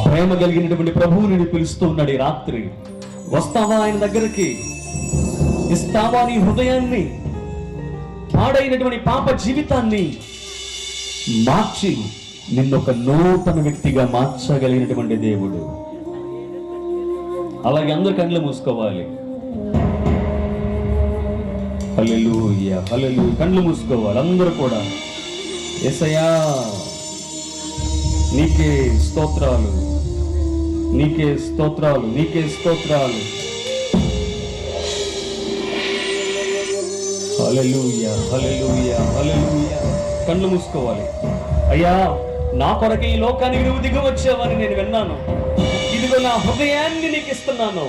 ప్రేమ కలిగినటువంటి ప్రభువు నిన్ను పిలుస్తూ ఉన్నాడు. ఈ రాత్రి వస్తావా ఆయన దగ్గరికి? ఇస్తావా నీ హృదయాన్ని? పాడైనటువంటి పాప జీవితాన్ని మార్చి నిన్నొక నూతన వ్యక్తిగా మార్చగలిగినటువంటి దేవుడు. అలాగే అందరు కళ్ళు మూసుకోవాలి. హల్లెలూయా, హల్లెలూయా. కళ్ళు మూసుకోవాలి అందరూ కూడా. యేసయ్యా నీకే స్తోత్రాలు, నీకే స్తోత్రాలు, నీకే స్తోత్రాలు. హల్లెలూయా, హల్లెలూయా, హల్లెలూయా. కళ్ళు మూసుకోవాలి. అయ్యా నా కొరకు ఈ లోకానికి నువ్వు దిగి వచ్చావని నేను విన్నాను. ఇదిగో నా హృదయాన్ని నీకు ఇస్తున్నాను,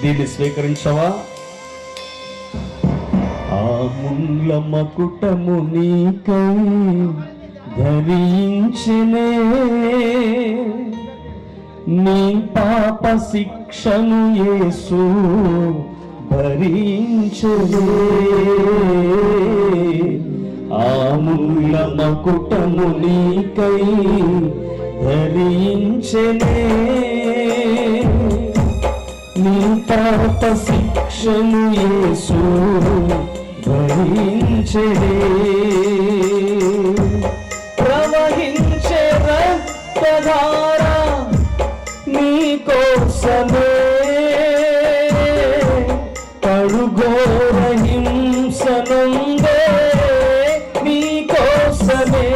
దీన్ని స్వీకరించవా? ఆ ముళ్ళ మకుటము నీకై ధరించనే, నీ పాప శిక్షను యేసు భరించలే. ఆ ముళ్ళ మకుటము నీకై ధరించనే, నీ పాప శిక్షను యేసు భరించలే. ప్రవహించే రక్తధార నీ కోసమే, కడుఘోర హింసనుందే నీ కోసమే.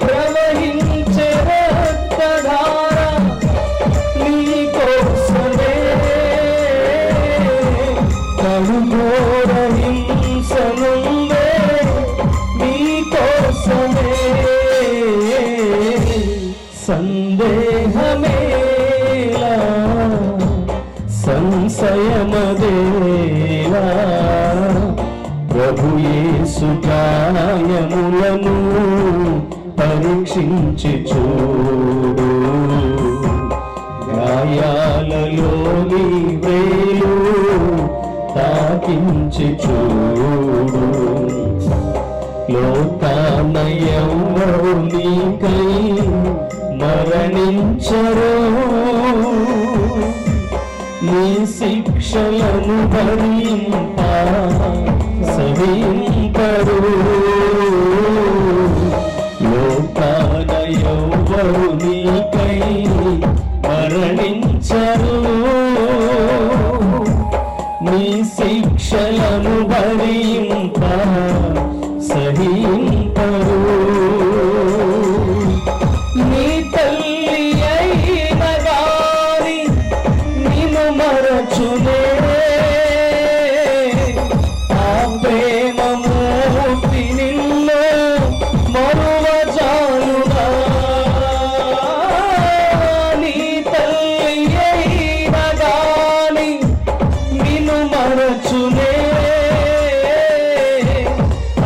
ప్రవహించే రక్తధార నీ కోసమే, కడుఘోర హింసనుందే నీ కోసమే. సందేహమేలా, సంశయమదేలా, ప్రభు యేసు గాయములను పరీక్షించి చూడు. గాయాలలోని వేలు తాకించి చూడు. లోకాన ఎవ్వరు నీకై మరణించరు, నీ శిక్షలను భరింప సహింపరు. లోకాన ఎవ్వరు నీకై మరణించరు, నీ శిక్షలను భరింప సహింపరు. నీ తల్లి అయిన గాని నిన్ను మరచునే, ఆ ప్రేమమూర్తి నిన్ను మరువజాలునా. నీ తల్లి అయిన గాని నిన్ను మరచునే,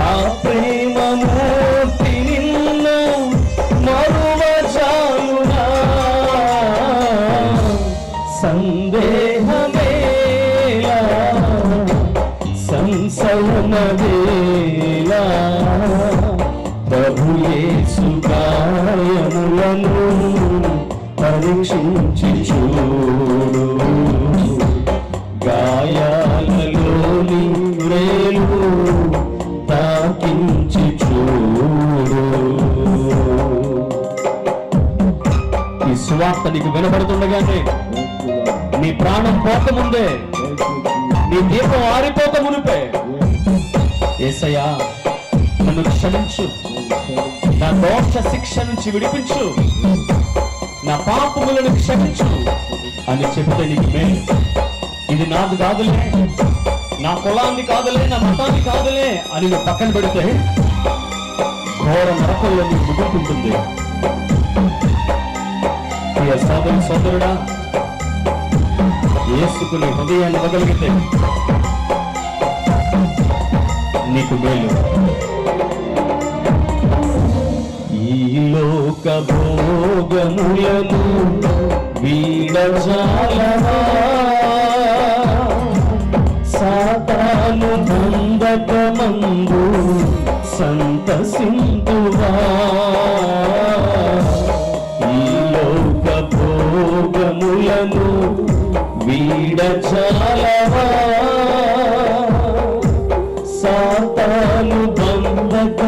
ఆ ప్రేమమూర్తి నిన్ను మరువజాలునా. సందేహమేలా, సంశయమేలా, ప్రభు యేసు గాయములను పరీక్షించి చూడు. గాయాలలోని వేలు తాకించి చూడు. ఈ సువార్త నీకు వినబడుతుండగానే, నీ ప్రాణం పోకముందే, నీ దీపం ఆరిపోక మునిపే, యేసయ్యా నన్ను క్షమించు, నా దోష శిక్ష నుంచి విడిపించు, నా పాపములను క్షమించు అని చెబితే నీకు మేలు. ఇది నాది కాదులే, నా కులాన్ని కాదులే, నా మతాన్ని కాదులే అని నువ్వు పక్కన పెడితే ఘోర నరకంలో నీకు ముగుంటుంది. సోదరు సోదరుడా, యేసుకు నీ హృదయాన్ని ఇవ్వగలిగితే నీకు మేలు. ఈ లోక భోగములను వీడజాలవా, సాతాను బంధకమందు సంతసింతువా.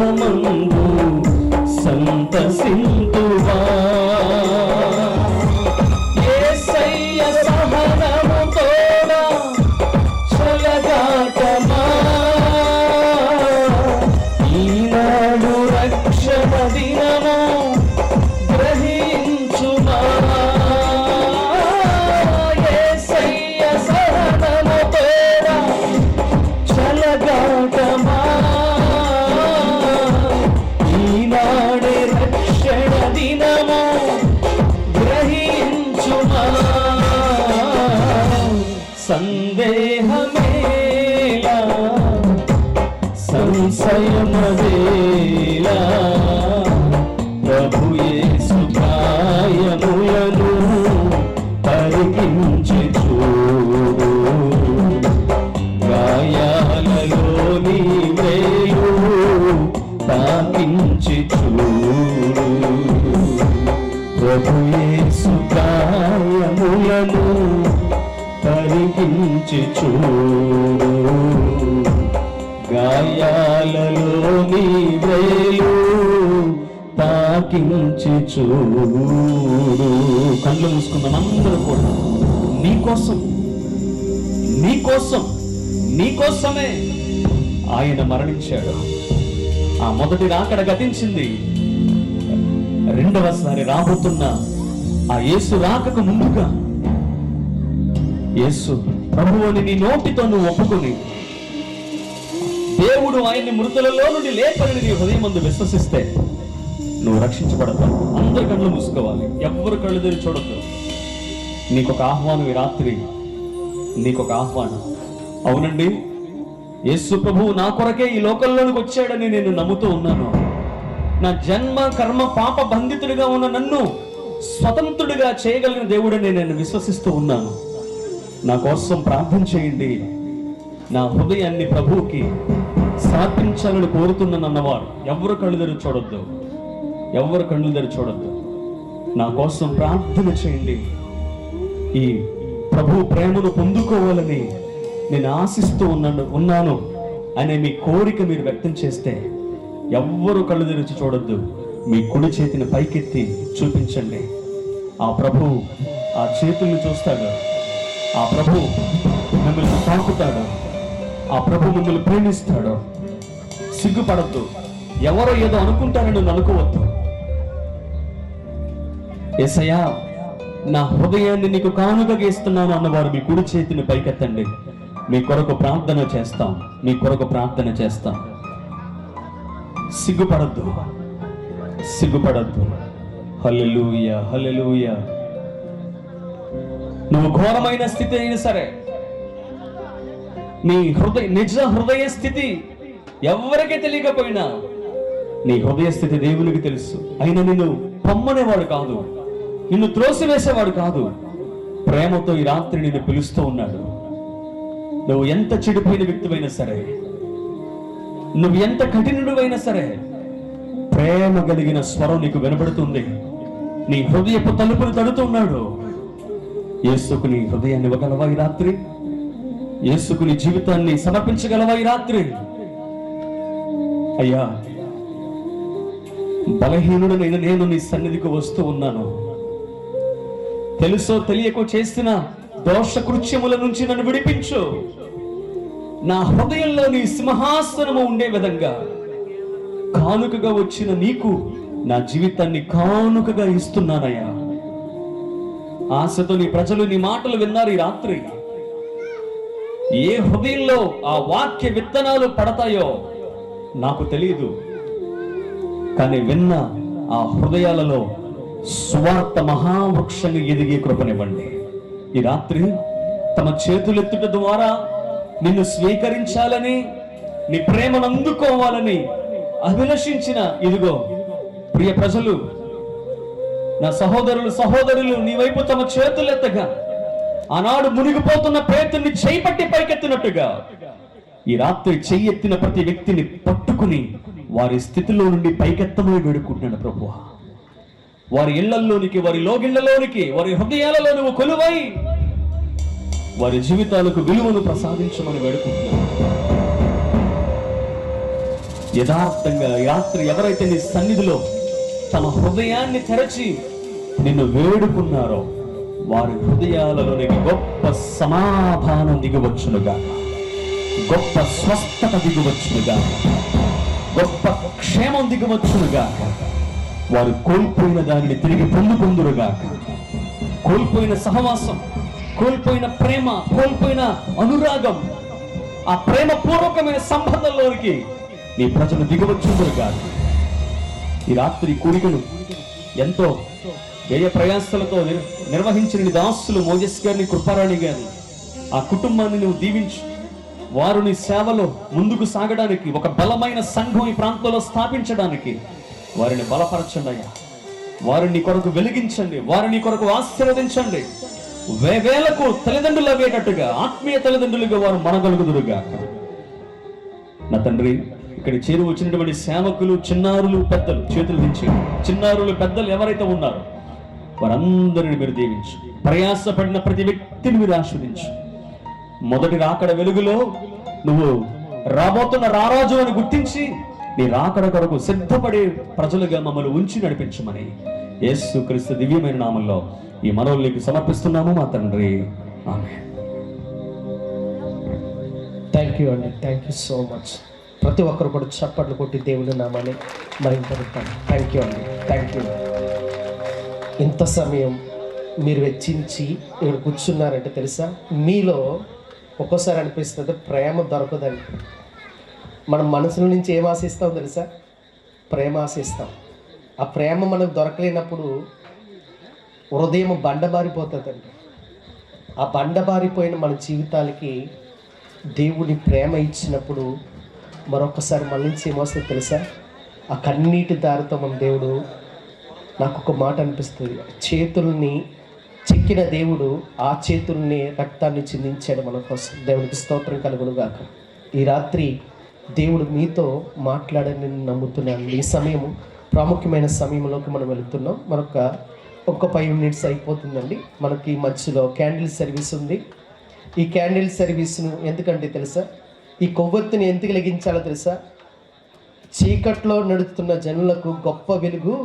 పరమందు సంతసింతువా. యేసయ్య సహనము తోడా చలగాటమా, ఈనాడు రక్షణ దినము గ్రహించుమా. యేసయ్య సహనము తోడా చలగాటమా, ఈనాడే రక్షణ దినము గ్రహించుమా. సందేహమేలా సంశయమవేలా, ప్రభు యేసు గాయములను పరికించి చూడు. గాయాలలోని వేలు తాకించి చూడు. ప్రభు యేసు గాయములను పరికించి చూడు. గాయాలలోని వేలు తాకించి చూడు. కళ్ళు మూసుకుందాం అందరూ కూడా. నీకోసం నీకోసం నీకోసమే ఆయన మరణించాడు. ఆ మొదటి రాకడ గతించింది. రెండవసారి రాబోతున్న ఆ యేసు రాకకు ముందుగా యేసు ప్రభువుని నీ నోటితో నువ్వు ఒప్పుకొని దేవుడు ఆయన్ని మృతులలో నుండి లేపని నీ హృదయం ముందు విశ్వసిస్తే నువ్వు రక్షించబడతావు. అందరు కళ్ళు మూసుకోవాలి, ఎవ్వరు కళ్ళు తెరిచి చూడద్దు. నీకొక ఆహ్వానం ఈ రాత్రి, నీకొక ఆహ్వానం. అవునండి, యేసు ప్రభువు నా కొరకే ఈ లోకంలోనికి వచ్చాడని నేను నమ్ముతూ ఉన్నాను. నా జన్మ కర్మ పాప బంధితుడిగా ఉన్న నన్ను స్వతంత్రుడిగా చేయగలిగిన దేవుడని నేను విశ్వసిస్తూ ఉన్నాను. నా కోసం ప్రార్థన చేయండి. నా హృదయాన్ని ప్రభువుకి సమర్పించాలని కోరుతున్నానన్నవారు ఎవరు కళ్ళు తెరిచి చూడొద్దు, ఎవరు కళ్ళు తెరిచి చూడొద్దు. నా కోసం ప్రార్థన చేయండి. ఈ ప్రభు ప్రేమను పొందుకోవాలని నేను ఆశిస్తూ ఉన్నాను అనే మీ కోరిక మీరు వ్యక్తం చేస్తే ఎవ్వరు కళ్ళు తెరిచి చూడొద్దు. మీ కుడి చేతిని పైకెత్తి చూపించండి. ఆ ప్రభు ఆ చేతుల్ని చూస్తాడు. ఆ ప్రభు మిమ్మల్ని తాకుతాడు. ఆ ప్రభు మిమ్మల్ని ప్రేమిస్తాడు. సిగ్గుపడద్దు. ఎవరో ఏదో అనుకుంటారని అనుకోవద్దు. యేసయ్యా, నా హృదయాన్ని నీకు కానుకగా ఇస్తున్నాను అన్నవారు మీ కుడి చేతిని పైకెత్తండి. మీ కొరకు ప్రార్థన చేస్తాం, మీ కొరకు ప్రార్థన చేస్తాం. సిగ్గుపడద్దు, సిగ్గుపడద్దు. హల్లెలూయా, హల్లెలూయా. నువ్వు ఘోరమైన స్థితి అయినా సరే, నీ నిజ హృదయ స్థితి ఎవరికీ తెలియకపోయినా నీ హృదయ స్థితి దేవునికి తెలుసు. అయినా నిన్ను పొమ్మనేవాడు కాదు, నిన్ను త్రోసివేసేవాడు కాదు. ప్రేమతో ఈ రాత్రి నిన్ను పిలుస్తూ ఉన్నాడు. నువ్వు ఎంత చెడిపోయిన వ్యక్తివైనా సరే, నువ్వు ఎంత కఠినుడివైనా సరే, ప్రేమ కలిగిన స్వరం నీకు వినబడుతుంది. నీ హృదయపు తలుపును తడుతున్నాడు. యేసుకు నీ హృదయాన్ని ఇవ్వగలవా ఈ రాత్రి? యేసుకు నీ జీవితాన్ని సమర్పించగలవా ఈ రాత్రి? అయ్యా, బలహీనుడనైన నేను నీ సన్నిధికి వస్తూ ఉన్నాను. తెలుసో తెలియకో చేసిన దోష కృత్యముల నుంచి నన్ను విడిపించు. నా హృదయంలో నీ సింహాసనము ఉండే విధంగా కానుకగా వచ్చిన నీకు నా జీవితాన్ని కానుకగా ఇస్తున్నానయ్యా. ఆశతో నీ ప్రజలు నీ మాటలు విన్నారు ఈ రాత్రి. ఏ హృదయంలో ఆ వాక్య విత్తనాలు పడతాయో నాకు తెలియదు, కానీ విన్న ఆ హృదయాలలో సువార్త మహావృక్షంగా ఎదిగే కృపనివ్వండి. ఈ రాత్రి తమ చేతులెత్తుట ద్వారా నిన్ను స్వీకరించాలని, నీ ప్రేమను అందుకోవాలని అభిలషించిన ఇదిగో ప్రియ ప్రజలు, నా సహోదరులు నీ వైపు తమ చేతులెత్తగా ఆనాడు మునిగిపోతున్న పేతుని చేపట్టి పైకెత్తినట్టుగా ఈ రాత్రి చెయ్యెత్తిన ప్రతి వ్యక్తిని పట్టుకుని వారి స్థితిలో నుండి పైకెత్తమని వేడుకుంటున్నాడు ప్రభువా. వారి ఇళ్లలోనికి, వారి లోగిళ్లలోనికి, వారి హృదయాలలో నువ్వు కొలువై వారి జీవితాలకు విలువను ప్రసాదించమని వేడుకుంటున్నాను. యథార్థంగా రాత్రి ఎవరైతే నీ సన్నిధిలో తమ హృదయాన్ని తెరచి నిన్ను వేడుకున్నారో వారి హృదయాలలోనికి గొప్ప సమాధానం దిగవచ్చునుగా, గొప్ప స్వస్థత దిగవచ్చునుగా, గొప్ప క్షేమం దిగవచ్చునుగా. వారు కోల్పోయిన దానిని తిరిగి పొందుకుందురుగాక. కోల్పోయిన సహవాసం, కోల్పోయిన ప్రేమ, కోల్పోయిన అనురాగం, ఆ ప్రేమ పూర్వకమైన సంబంధంలోనికి నీ ప్రజలు దిగవచ్చుందురుగాక. ఈ రాత్రి కూడికను ఎంతో వ్యయ ప్రయాసాలతో నిర్వహించిన నీ దాసులు మోజెస్ గారిని, కృపారాణి గారిని, ఆ కుటుంబాన్ని నువ్వు దీవించు. వారు నీ సేవలో ముందుకు సాగడానికి, ఒక బలమైన సంఘం ఈ ప్రాంతంలో స్థాపించడానికి వారిని బలపరచండి అయ్యా. వారిని కొరకు వెలిగించండి, వారిని కొరకు ఆశీర్వదించండి. వేలకు తల్లిదండ్రులు అయ్యేటట్టుగా, ఆత్మీయ తల్లిదండ్రులుగా వారు మనగలుగుదురుగా. నా తండ్రి, ఇక్కడ చేరి వచ్చినటువంటి సేవకులు, చిన్నారులు, పెద్దలు చేతులు దించి, చిన్నారులు, పెద్దలు ఎవరైతే ఉన్నారో వారందరిని మీరు దీవించు. ప్రయాసపడిన ప్రతి వ్యక్తిని మీరు ఆస్వాదించు. మొదటి రాకడ వెలుగులో నువ్వు రాబోతున్న రారాజు అని గుర్తించి నీ రాకడ కొరకు సిద్ధపడే ప్రజలుగా మమ్మల్ని ఉంచి నడిపించమని యేసుక్రీస్తు దివ్యమైన నామంలో ఈ మనవులు నీకు సమర్పిస్తున్నాము మా తండ్రి. ఆమేన్. థ్యాంక్ యూ అండి, థ్యాంక్ యూ సో మచ్. ప్రతి ఒక్కరు కూడా చప్పట్లు కొట్టి దేవుని నామాన్ని మరింపరుతాను. థ్యాంక్ యూ అండి, థ్యాంక్ యూ. ఇంత సమయం మీరు వెచ్చించి ఇక్కడ కూర్చున్నారంటే తెలుసా, మీలో ఒక్కోసారి అనిపిస్తుంది ప్రేమ దొరకదని. మనం మనసుల నుంచి ఏం ఆశిస్తాం తెలుసా? ప్రేమ ఆశిస్తాం. ఆ ప్రేమ మనకు దొరకలేనప్పుడు హృదయం బండబారిపోతుందండి. ఆ బండబారిపోయిన మన జీవితాలకి దేవుని ప్రేమ ఇచ్చినప్పుడు మరొకసారి మన నుంచి ఏమొస్తుంది తెలుసా? ఆ కన్నీటి దారితో మన దేవుడు, నాకు ఒక మాట అనిపిస్తుంది, చేతుల్ని చెక్కిన దేవుడు ఆ చేతుల్ని రక్తాన్ని చిందించాడు మన కోసం. దేవునికి స్తోత్రం కలుగునుగాక. ఈ రాత్రి దేవుడు మీతో మాట్లాడని నేను నమ్ముతున్నాను. ఈ సమయము ప్రాముఖ్యమైన సమయంలోకి మనం వెళుతున్నాం. ఒక 5 minutes అయిపోతుందండి. మనకి మధ్యలో క్యాండిల్ సర్వీస్ ఉంది. ఈ క్యాండిల్ సర్వీస్ను ఎందుకంటే తెలుసా, ఈ కొవ్వొత్తిని ఎందుకు వెలిగించాలో తెలుసా? చీకట్లో నడుస్తున్న జనులకు గొప్ప వెలుగు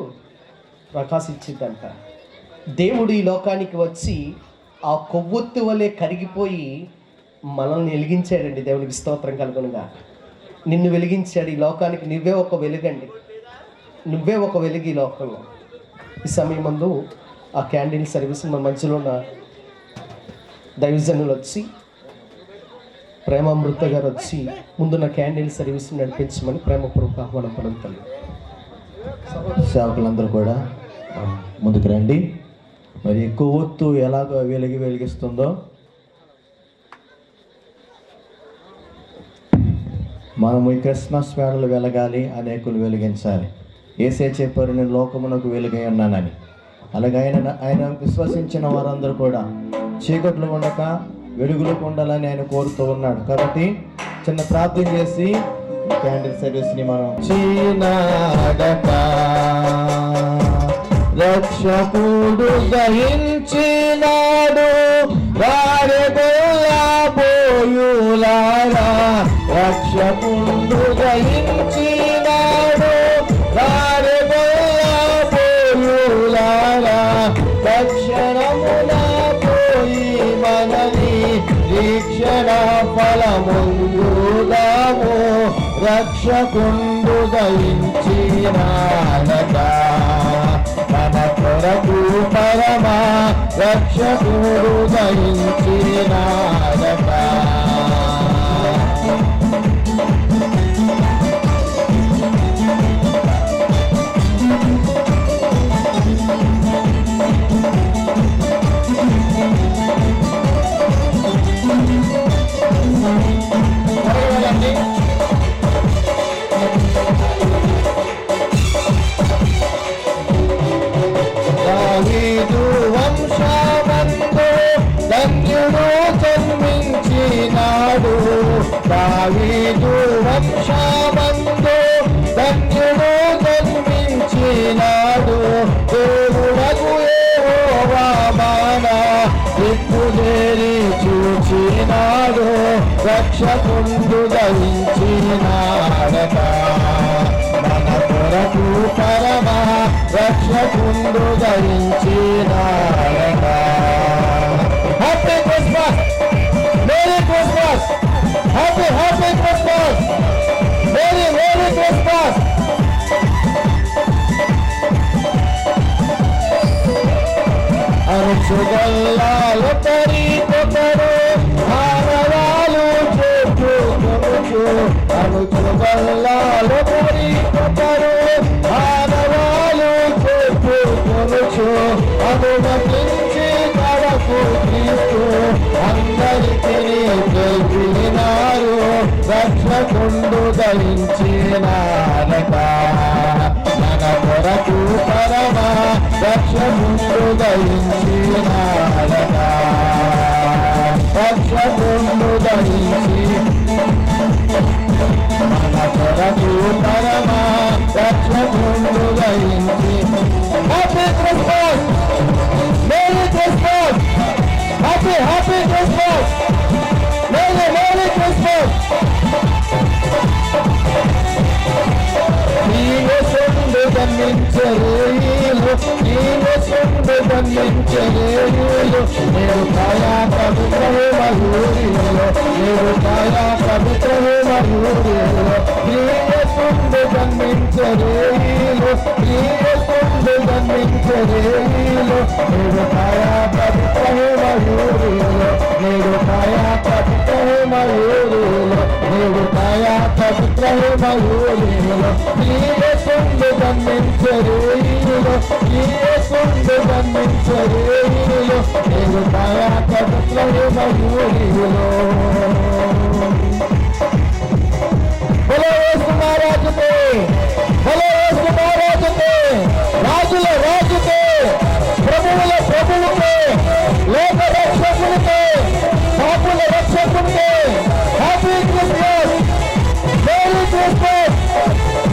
ప్రకాశించిందంట. దేవుడు ఈ లోకానికి వచ్చి ఆ కొవ్వొత్తి వలె కరిగిపోయి మనల్ని వెలిగించాడండి. దేవునికి స్తోత్రం కలుగునుగా. నిన్ను వెలిగించాడు ఈ లోకానికి. నువ్వే ఒక వెలుగండి, నువ్వే ఒక వెలుగు ఈ లోకంలో. ఈ సమయం ముందు ఆ క్యాండిల్ సర్వీస్ మన మధ్యలో ఉన్న దైవజనులు వచ్చి, ప్రేమామృత గారు వచ్చి ముందున్న క్యాండిల్ సర్వీస్ నడిపించమని ప్రేమపూర్వక ఆహ్వానం పలుకుతాను. సేవకులందరూ కూడా ముందుకు రండి. మరి కొవ్వొత్తు ఎలాగో వెలిగిస్తుందో మనము ఈ క్రిస్మస్ వేళలు వెలగాలి, అనేకులు వెలిగించాలి. యేసే చెప్పారు, నేను లోకమునకు వెలుగై ఉన్నానని. అలాగే ఆయన విశ్వసించిన వారందరూ కూడా చీకట్లు ఉండక వెలుగులకు ఉండాలని ఆయన కోరుతూ ఉన్నాడు. కాబట్టి చిన్న ప్రార్థన చేసి క్యాండిల్ సర్వీస్ని మనం రక్షకుడు దహించినాడు రారబోయులారా, రక్షకుడు దహించినాడు రారబోయులారా, తక్షణమున పోయి మనని దీక్షణ ఫలముందుదాము, రక్షకుండు దహించినాడట మన కొరకు పరమా రక్షకుడు దహించినాడట. దావీదు వంశమందు ధన్యుడు జన్మించినాడు, దావీదు వంశమందు ధన్యుడు జన్మించినాడు, దేవుడగు యెహోవా మన దిక్కుదేరి చూచినాడు, రక్షకుండు దహించినాడట. రక్షకుండు దయించినాడట. Happy Christmas, merry Christmas, happy happy Christmas, merry merry Christmas. అనుచుగల్లాలు తరికొకరు మానవాలు చెప్పుకొనుచు, అనుచుగల్లాలు తరికొకరు మానవాలు చెప్పుకొనుచు, అనుమతించి కడకు క్రీస్తు అందరికీ తెలిపినారు, రక్షకుండు దయించినారట. మన కొరకు పరమ రక్షకుండు దయించినారట. రక్షకుండు దయించి మన కొరకు పరమ రక్షకుండు దయించి. Happy Christmas, merry Christmas, happy happy Christmas, merry merry Christmas. నీవెసుండు గమనించరేయులు, నీవెసుండు గమనించరేయులు, నేను కాయా పవిత్రమే మయూరిలో, నేను కాయా పవిత్రమే మయూరిలో. నీవెసుండు గమనించరేయులు, నీవెసుండు గమనించరేయులు, నేను కాయా పవిత్రమే మయూరిలో, నేను కాయా పవిత్రమే మయూరిలో, నేను కాయా పవిత్రమే మయూరిలో. నీవెసుండు గమనించరేయులు, నీవెసుండు గమనించరేయులు, నేను కాయా పవిత్రమే మయూరిలో. బలో యేసు మహారాజుకే, బలో యేసు మహారాజుకే, రాజుల రాజుకే, ప్రభువుల ప్రభువుకే, లోక రక్షకునికే, పాపుల రక్షకునికే. Happy Christmas, merry Christmas,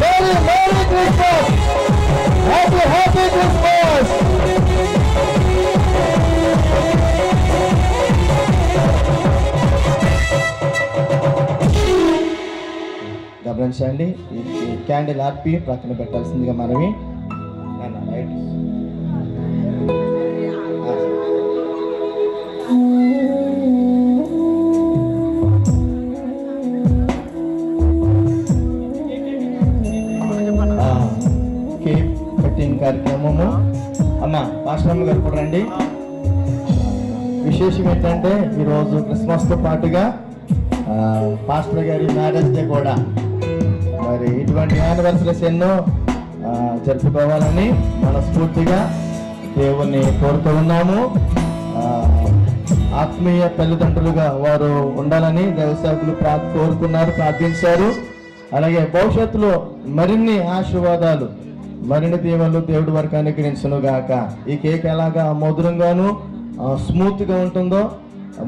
merry merry Christmas, happy happy Christmas. గమనించండి, ఈ క్యాండిల్ ఆర్పి ప్రక్కన పెట్టాల్సిందిగా మనవి. కేక్ కటింగ్ కార్యక్రమము. అమ్మ పాస్టమ్మ గారు కూడా రండి. విశేషం ఏంటంటే ఈరోజు క్రిస్మస్తో పాటుగా పాస్టర్ గారి మ్యారేజ్ డే కూడా. మరి ఇటువంటి యానివర్సరీస్ ఎన్నో జరుపుకోవాలని మనస్ఫూర్తిగా దేవుణ్ణి కోరుతూ ఉన్నాము. ఆత్మీయ తల్లిదండ్రులుగా వారు ఉండాలని దైవసేవకులు కోరుకున్నారు, ప్రార్థించారు. అలాగే భవిష్యత్తులో మరిన్ని ఆశీర్వాదాలు, మరిన్ని దీవెనలు దేవుడి వరకు అనుగ్రహించును గాక. ఈ కేక్ ఎలాగా మధురంగాను స్మూత్గా ఉంటుందో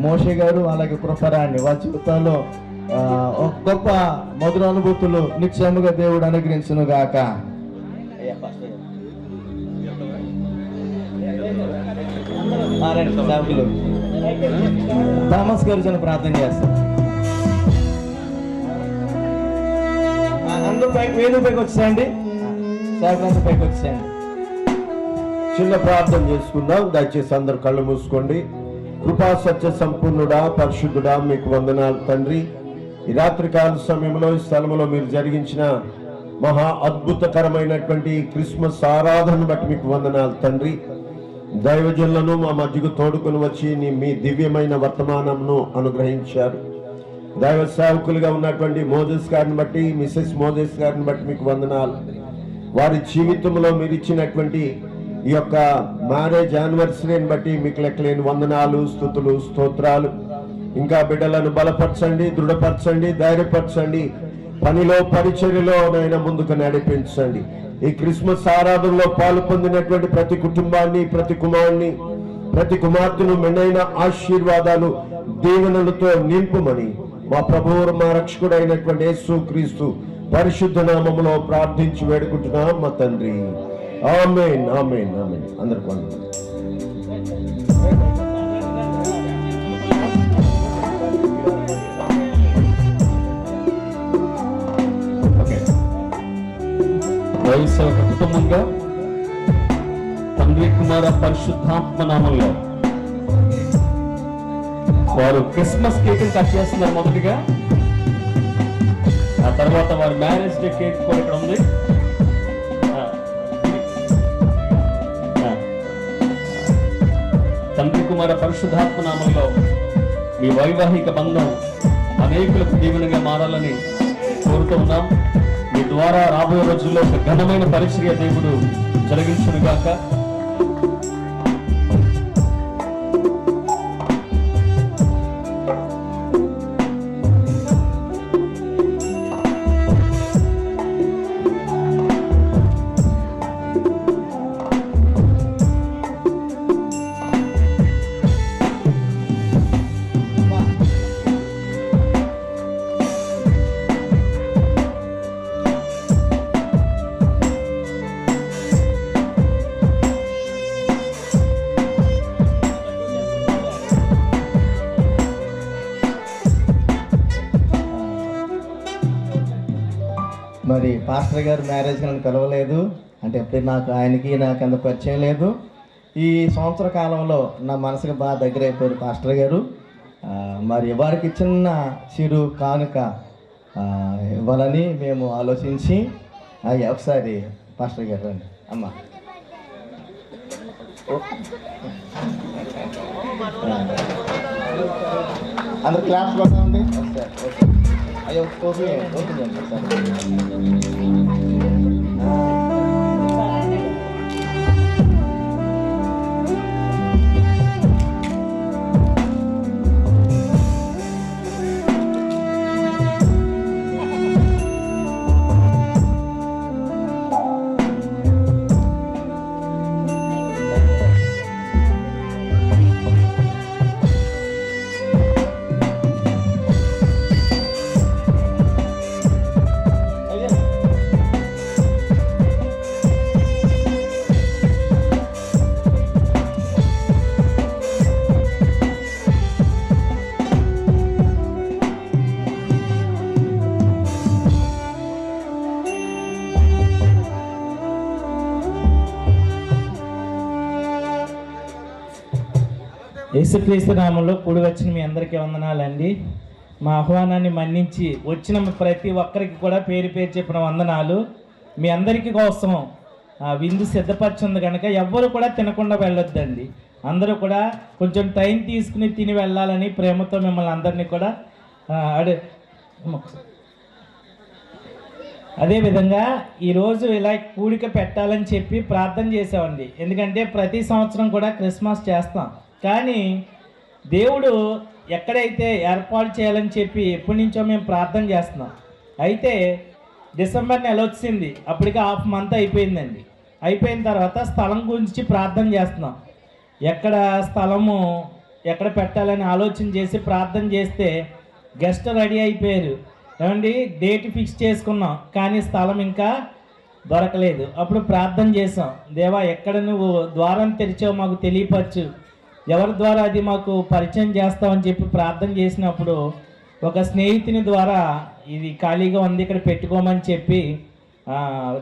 మోషే గారు అలాగే కృపరాణి వారి జీవితాల్లో ఒక గొప్ప మధుర అనుభూతులు నిత్యముగా దేవుడు అనుగ్రహించును గాక. థామస్ గారు చిన్న ప్రార్థన చేస్తారు. అందరూ పైకి వేదిక పైకి వచ్చేయండి, సేవకులందరూ పైకి వచ్చేయండి. చిన్న ప్రార్థన చేసుకుందాం. దయచేసి అందరు కళ్ళు మూసుకోండి. కృపా సత్య సంపూర్ణుడా, పరిశుద్ధుడా, మీకు వందనాలు తండ్రి. ఈ రాత్రికాల సమయంలో ఈ స్థలంలో మీరు జరిగించిన మహా అద్భుతకరమైనటువంటి క్రిస్మస్ ఆరాధనను బట్టి మీకు వందనాలు తండ్రి. దైవజనులను మా మధ్యకు తోడుకొని వచ్చి మీ దివ్యమైన వర్తమానంను అనుగ్రహించారు. దైవ సేవకులుగా ఉన్నటువంటి మోజెస్ గారిని బట్టి, మిసెస్ మోజెస్ గారిని బట్టి మీకు వందనాలు. వారి జీవితంలో మీరు ఇచ్చినటువంటి ఈ యొక్క మ్యారేజ్ యానివర్సరీని బట్టి మీకు లెక్కలేని వందనాలు, స్తుతులు, స్తోత్రాలు. ఇంకా బిడ్డలను బలపరచండి, దృఢపరచండి, ధైర్యపరచండి. పనిలో పరిచర్యలో నైనా ముందుకు నడిపించండి. ఈ క్రిస్మస్ ఆరాధనలో పాలు పొందినటువంటి ప్రతి కుటుంబాన్ని, ప్రతి కుమారుని, ప్రతి కుమార్తెను మెండైన ఆశీర్వాదాలు, దీవెనలతో నింపుమని మా ప్రభువు మా రక్షకుడు అయినటువంటి యేసు క్రీస్తు పరిశుద్ధ నామములో ప్రార్థించి వేడుకుంటున్నాం మా తండ్రి. ఆమేన్, ఆమేన్, ఆమేన్. అందరికీ వందనాలు. ఒక కుటుంబంగా తండ్రి కుమార పరిశుద్ధాత్మ నామంలో వారు క్రిస్మస్ కేక్ కట్ చేస్తున్నారు మొదటిగా. ఆ తర్వాత వారి మ్యారేజ్ డే కేక్ కూడా ఇక్కడ ఉంది. తండ్రి కుమార పరిశుద్ధాత్మ నామంలో మీ వైవాహిక బంధం అనేకులకు దీవెనగా మారాలని కోరుతూ ఉన్నాం. మీ ద్వారా రాబోయే రోజుల్లో ఒక ఘనమైన పరిచర్య దేవుడు జరిగించునుగాక. మరి పాస్టర్ గారు మ్యారేజ్కి నన్ను పిలవలేదు, అంటే ఎప్పుడు నాకు అంత పరిచయం లేదు. ఈ సంవత్సర కాలంలో నా మనసుకు బాగా దగ్గర అయిపోయారు పాస్టర్ గారు. మరి వారికి చిన్న చిరు కానుక ఇవ్వాలని మేము ఆలోచించి ఒకసారి పాస్టర్ గారు రండి అమ్మ. అందరు క్లాస్ కొట్టా ఉంది. ఓకే అయ్యో ఓకే ఓకే సార్. యేసుక్రీస్తు నామంలో కూడి వచ్చిన మీ అందరికీ వందనాలండి. మా ఆహ్వానాన్ని మన్నించి వచ్చిన ప్రతి ఒక్కరికి కూడా పేరు పేరు చెప్పిన వందనాలు. మీ అందరికీ కోసం విందు సిద్ధపరిచింది కనుక ఎవ్వరు కూడా తినకుండా వెళ్ళొద్దండి. అందరూ కూడా కొంచెం టైం తీసుకుని తిని వెళ్ళాలని ప్రేమతో మిమ్మల్ని అందరినీ కూడా అదేవిధంగా ఈరోజు ఇలా కూడిక పెట్టాలని చెప్పి ప్రార్థన చేసామండి. ఎందుకంటే ప్రతి సంవత్సరం కూడా క్రిస్మస్ చేస్తాం, కానీ దేవుడు ఎక్కడైతే ఏర్పాటు చేయాలని చెప్పి ఎప్పటి నుంచో మేము ప్రార్థన చేస్తున్నాం. అయితే డిసెంబర్ నెల వచ్చింది, అప్పటికి హాఫ్ మంత్ అయిపోయిందండి. అయిపోయిన తర్వాత స్థలం గురించి ప్రార్థన చేస్తున్నాం. ఎక్కడ స్థలము ఎక్కడ పెట్టాలని ఆలోచన చేసి ప్రార్థన చేస్తే గెస్ట్ రెడీ అయిపోయారు. ఏమండి డేట్ ఫిక్స్ చేసుకున్నాం, కానీ స్థలం ఇంకా దొరకలేదు. అప్పుడు ప్రార్థన చేసాం, దేవా ఎక్కడ నువ్వు ద్వారం తెరిచావు మాకు తెలియపరచు, ఎవరి ద్వారా అది మాకు పరిచయం చేస్తామని చెప్పి ప్రార్థన చేసినప్పుడు ఒక స్నేహితుని ద్వారా ఇది ఖాళీగా ఉంది ఇక్కడ పెట్టుకోమని చెప్పి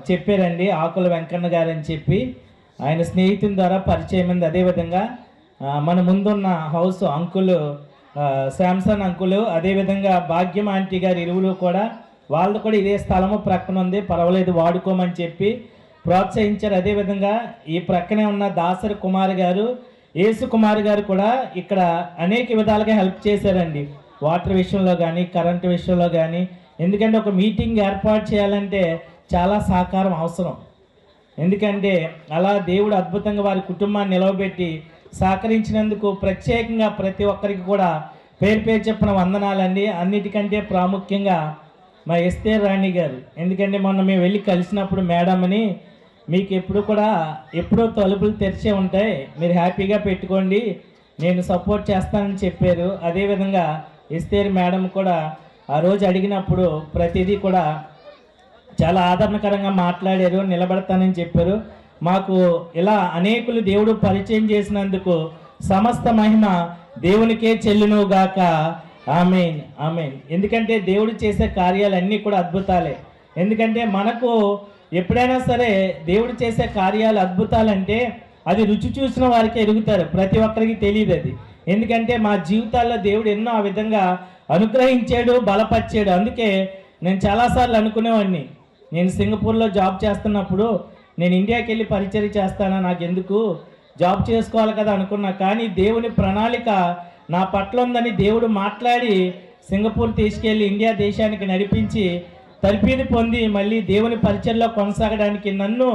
చెప్పారండి. ఆకుల వెంకన్న గారు అని చెప్పి ఆయన స్నేహితుని ద్వారా పరిచయం అయింది. అదేవిధంగా మన ముందున్న హౌస్ అంకుల్ శాంసన్ అంకులు, అదేవిధంగా భాగ్యం ఆంటీ గారు ఇరువురు కూడా వాళ్ళు కూడా ఇదే స్థలము ప్రక్కన ఉంది, పర్వాలేదు వాడుకోమని చెప్పి ప్రోత్సహించారు. అదేవిధంగా ఈ ప్రక్కనే ఉన్న దాసరి కుమార్ గారు, యేసు కుమార్ గారు కూడా ఇక్కడ అనేక విధాలుగా హెల్ప్ చేశారండి. వాటర్ విషయంలో కానీ కరెంటు విషయంలో కానీ. ఎందుకంటే ఒక మీటింగ్ ఏర్పాటు చేయాలంటే చాలా సహకారం అవసరం. ఎందుకంటే అలా దేవుడు అద్భుతంగా వారి కుటుంబాన్ని నిలవబెట్టి సహకరించినందుకు ప్రత్యేకంగా ప్రతి ఒక్కరికి కూడా పేరు పేరు చెప్పిన వందనాలండి. అన్నిటికంటే ప్రాముఖ్యంగా మా ఎస్తేర్ రాణి గారు, ఎందుకంటే మొన్న మేము వెళ్ళి కలిసినప్పుడు మేడంని మీకు ఎప్పుడో తలుపులు తెరిచే ఉంటాయి, మీరు హ్యాపీగా పెట్టుకోండి, నేను సపోర్ట్ చేస్తానని చెప్పారు. అదేవిధంగా ఎస్తేర్ మేడం కూడా ఆ రోజు అడిగినప్పుడు ప్రతిదీ కూడా చాలా ఆదరణకరంగా మాట్లాడారు, నిలబడతానని చెప్పారు. మాకు ఇలా అనేకులు దేవుడు పరిచయం చేసినందుకు సమస్త మహిమ దేవునికే చెల్లును గాక. ఆమేన్ ఆమేన్. ఎందుకంటే దేవుడు చేసే కార్యాలన్నీ కూడా అద్భుతాలే. ఎందుకంటే మనకు ఎప్పుడైనా సరే దేవుడు చేసే కార్యాలు అద్భుతాలంటే అది రుచి చూసిన వారికి ఎరుగుతారు, ప్రతి ఒక్కరికి తెలియదు అది. ఎందుకంటే మా జీవితాల్లో దేవుడు ఎన్నో ఆ విధంగా అనుగ్రహించాడు, బలపరిచాడు. అందుకే నేను చాలాసార్లు అనుకునేవాడిని, నేను సింగపూర్లో జాబ్ చేస్తున్నప్పుడు నేను ఇండియాకి వెళ్ళి పరిచర్య చేస్తానా, నాకు ఎందుకు, జాబ్ చేసుకోవాలి కదా అనుకున్నా. కానీ దేవుని ప్రణాళిక నా పట్ల ఉందని దేవుడు మాట్లాడి సింగపూర్ తీసుకెళ్ళి ఇండియా దేశానికి నడిపించి తర్ఫీదు పొంది మళ్ళీ దేవుని పరిచర్యలో కొనసాగడానికి నన్ను,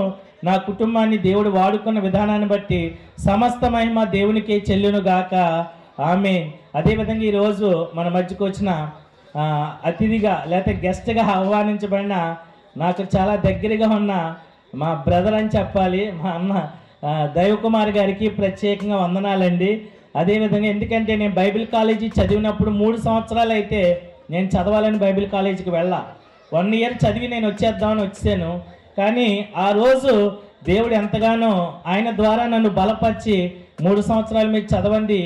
నా కుటుంబాన్ని దేవుడు వాడుకున్న విధానాన్ని బట్టి సమస్త మహిమ దేవునికే చెల్లును గాక. ఆమేన్. అదేవిధంగా ఈరోజు మన మధ్యకు వచ్చిన అతిథిగా లేకపోతే గెస్ట్గా ఆహ్వానించబడిన నాకు చాలా దగ్గరగా ఉన్న మా బ్రదర్ అని చెప్పాలి, మా అన్న దైవకుమార్ గారికి ప్రత్యేకంగా వందనాలండి. అదేవిధంగా ఎందుకంటే నేను బైబిల్ కాలేజీ చదివినప్పుడు 3 సంవత్సరాలు అయితే నేను చదవాలని బైబిల్ కాలేజీకి వెళ్ళా. 1 ఇయర్ చదివి నేను వచ్చేద్దామని వచ్చాను. కానీ ఆ రోజు దేవుడు ఎంతగానో ఆయన ద్వారా నన్ను బలపరిచి 3 సంవత్సరాలు మీరు చదవండి,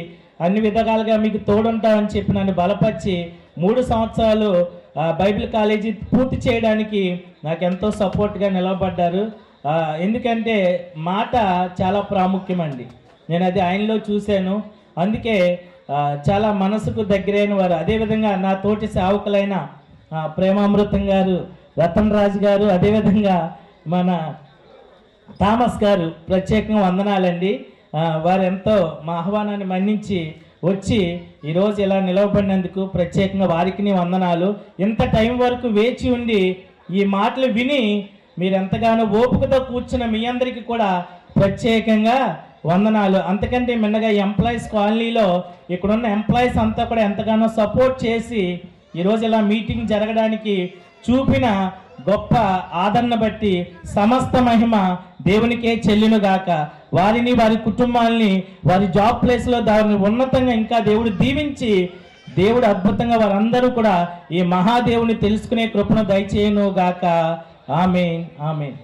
అన్ని విధాలుగా మీకు తోడుంటామని చెప్పి నన్ను బలపరిచి 3 సంవత్సరాలు బైబిల్ కాలేజీ పూర్తి చేయడానికి నాకు ఎంతో సపోర్ట్గా నిలబడ్డారు. ఎందుకంటే మాట చాలా ప్రాముఖ్యమండి. నేను అది ఆయనలో చూశాను. అందుకే చాలా మనసుకు దగ్గరైన వారు. అదేవిధంగా నా తోటి సేవకులైన ప్రేమామృతం గారు, రతన్ రాజు గారు, అదేవిధంగా మన థామస్ గారు ప్రత్యేకంగా వందనాలండి. వారు ఎంతో మా ఆహ్వానాన్ని మన్నించి వచ్చి ఈరోజు ఇలా నిలవబడినందుకు ప్రత్యేకంగా వారికి వందనాలు. ఇంత టైం వరకు వేచి ఉండి ఈ మాటలు విని మీరు ఎంతగానో ఓపికతో కూర్చున్న మీ అందరికీ కూడా ప్రత్యేకంగా వందనాలు. అంతకంటే మిన్నగా ఎంప్లాయీస్ కాలనీలో ఇక్కడున్న ఎంప్లాయీస్ అంతా కూడా ఎంతగానో సపోర్ట్ చేసి ఈరోజు ఇలా మీటింగ్ జరగడానికి చూపిన గొప్ప ఆదరణ బట్టి సమస్త మహిమ దేవునికే చెల్లునుగాక. వారిని, వారి కుటుంబాలని, వారి జాబ్ ప్లేస్లో దాన్ని ఉన్నతంగా ఇంకా దేవుడు దీవించి దేవుడు అద్భుతంగా వారందరూ కూడా ఈ మహాదేవుని తెలుసుకునే కృపను దయచేయును గాక. ఆమేన్, ఆమేన్.